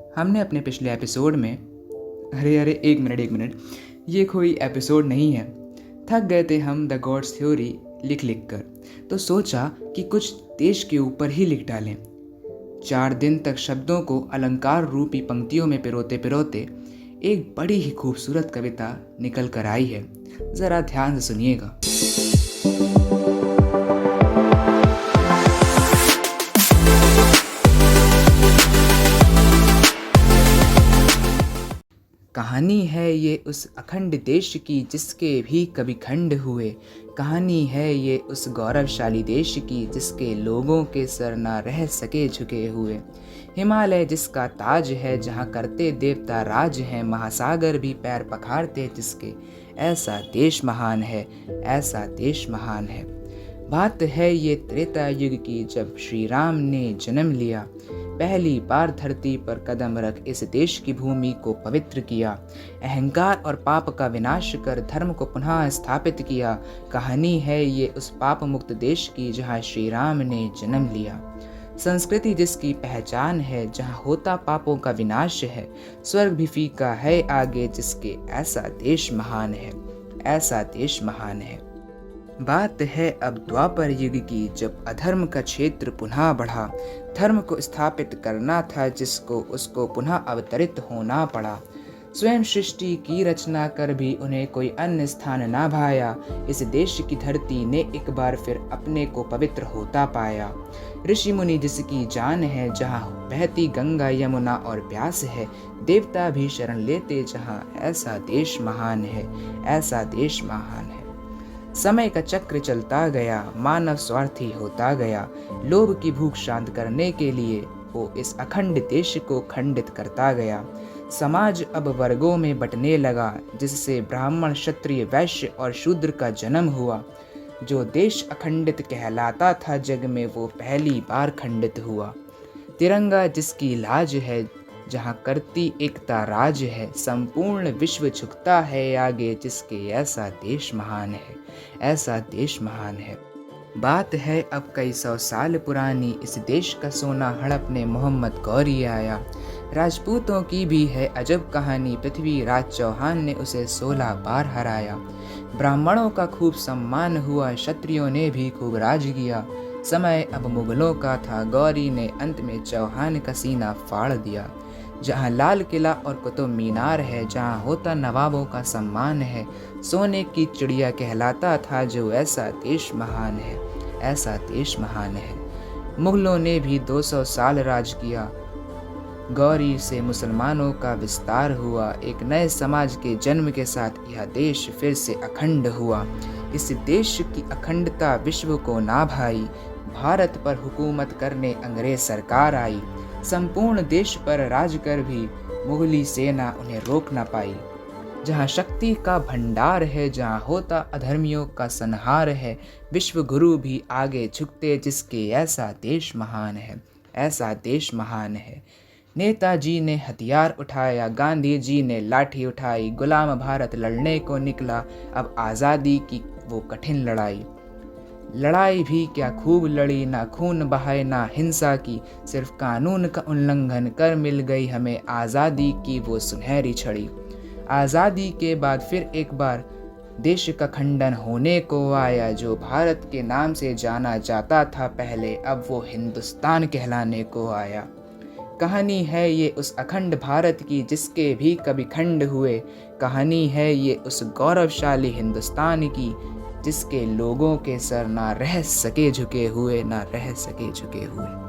हमने अपने पिछले एपिसोड में अरे एक मिनट, ये कोई एपिसोड नहीं है। थक गए थे हम द गॉड्स थ्योरी लिख कर, तो सोचा कि कुछ देश के ऊपर ही लिख डालें। 4 दिन तक शब्दों को अलंकार रूपी पंक्तियों में पिरोते पिरोते एक बड़ी ही खूबसूरत कविता निकल कर आई है। ज़रा ध्यान से सुनिएगा। कहानी है ये उस अखंड देश की जिसके भी कभी खंड हुए। कहानी है ये उस गौरवशाली देश की जिसके लोगों के सर ना रह सके झुके हुए। हिमालय जिसका ताज है जहाँ करते देवता राज हैं, महासागर भी पैर पखारते जिसके। ऐसा देश महान है, ऐसा देश महान है। बात है ये त्रेता युग की जब श्री राम ने जन्म लिया। पहली बार धरती पर कदम रख इस देश की भूमि को पवित्र किया। अहंकार और पाप का विनाश कर धर्म को पुनः स्थापित किया। कहानी है ये उस पाप मुक्त देश की जहाँ श्री राम ने जन्म लिया। संस्कृति जिसकी पहचान है जहाँ होता पापों का विनाश है। स्वर्ग भी फीका है आगे जिसके। ऐसा देश महान है, ऐसा देश महान है। बात है अब द्वापर युग की जब अधर्म का क्षेत्र पुनः बढ़ा। धर्म को स्थापित करना था जिसको, उसको पुनः अवतरित होना पड़ा। स्वयं सृष्टि की रचना कर भी उन्हें कोई अन्य स्थान ना भाया। इस देश की धरती ने एक बार फिर अपने को पवित्र होता पाया। ऋषि मुनि जिसकी जान है जहाँ बहती गंगा यमुना और प्यास है। देवता भी शरण लेते जहाँ। ऐसा देश महान है, ऐसा देश महान है। समय का चक्र चलता गया, मानव स्वार्थी होता गया। लोभ की भूख शांत करने के लिए वो इस अखंड देश को खंडित करता गया। समाज अब वर्गों में बंटने लगा जिससे ब्राह्मण, क्षत्रिय, वैश्य और शूद्र का जन्म हुआ। जो देश अखंडित कहलाता था जग में वो पहली बार खंडित हुआ। तिरंगा जिसकी लाज है जहाँ करती एकता राज है। संपूर्ण विश्व झुकता है आगे जिसके। ऐसा देश महान है, ऐसा देश महान है। बात है अब कई 100 साल पुरानी इस देश का सोना हड़पने मोहम्मद गौरी आया। राजपूतों की भी है अजब कहानी, पृथ्वीराज चौहान ने उसे 16 बार हराया। ब्राह्मणों का खूब सम्मान हुआ, क्षत्रियों ने भी खूब राज किया। समय अब मुगलों का था, गौरी ने अंत में चौहान का सीना फाड़ दिया। जहाँ लाल किला और कुतुब मीनार है, जहाँ होता नवाबों का सम्मान है। सोने की चिड़िया कहलाता था जो। ऐसा देश महान है, ऐसा देश महान है। मुगलों ने भी 200 साल राज किया। गौरी से मुसलमानों का विस्तार हुआ। एक नए समाज के जन्म के साथ यह देश फिर से अखंड हुआ। इस देश की अखंडता विश्व को ना भाई। भारत पर हुकूमत करने अंग्रेज सरकार आई। संपूर्ण देश पर राज कर भी मुगली सेना उन्हें रोक ना पाई। जहाँ शक्ति का भंडार है, जहाँ होता अधर्मियों का संहार है। विश्व गुरु भी आगे झुकते जिसके। ऐसा देश महान है, ऐसा देश महान है। नेताजी ने हथियार उठाया, गांधी जी ने लाठी उठाई। गुलाम भारत लड़ने को निकला, अब आज़ादी की वो कठिन लड़ाई। लड़ाई भी क्या खूब लड़ी, ना खून बहाए ना हिंसा की। सिर्फ कानून का उल्लंघन कर मिल गई हमें आज़ादी की वो सुनहरी छड़ी। आज़ादी के बाद फिर एक बार देश का खंडन होने को आया। जो भारत के नाम से जाना जाता था पहले, अब वो हिंदुस्तान कहलाने को आया। कहानी है ये उस अखंड भारत की जिसके भी कभी खंड हुए। कहानी है ये उस गौरवशाली हिंदुस्तान की जिसके लोगों के सर ना रह सके झुके हुए, ना रह सके झुके हुए।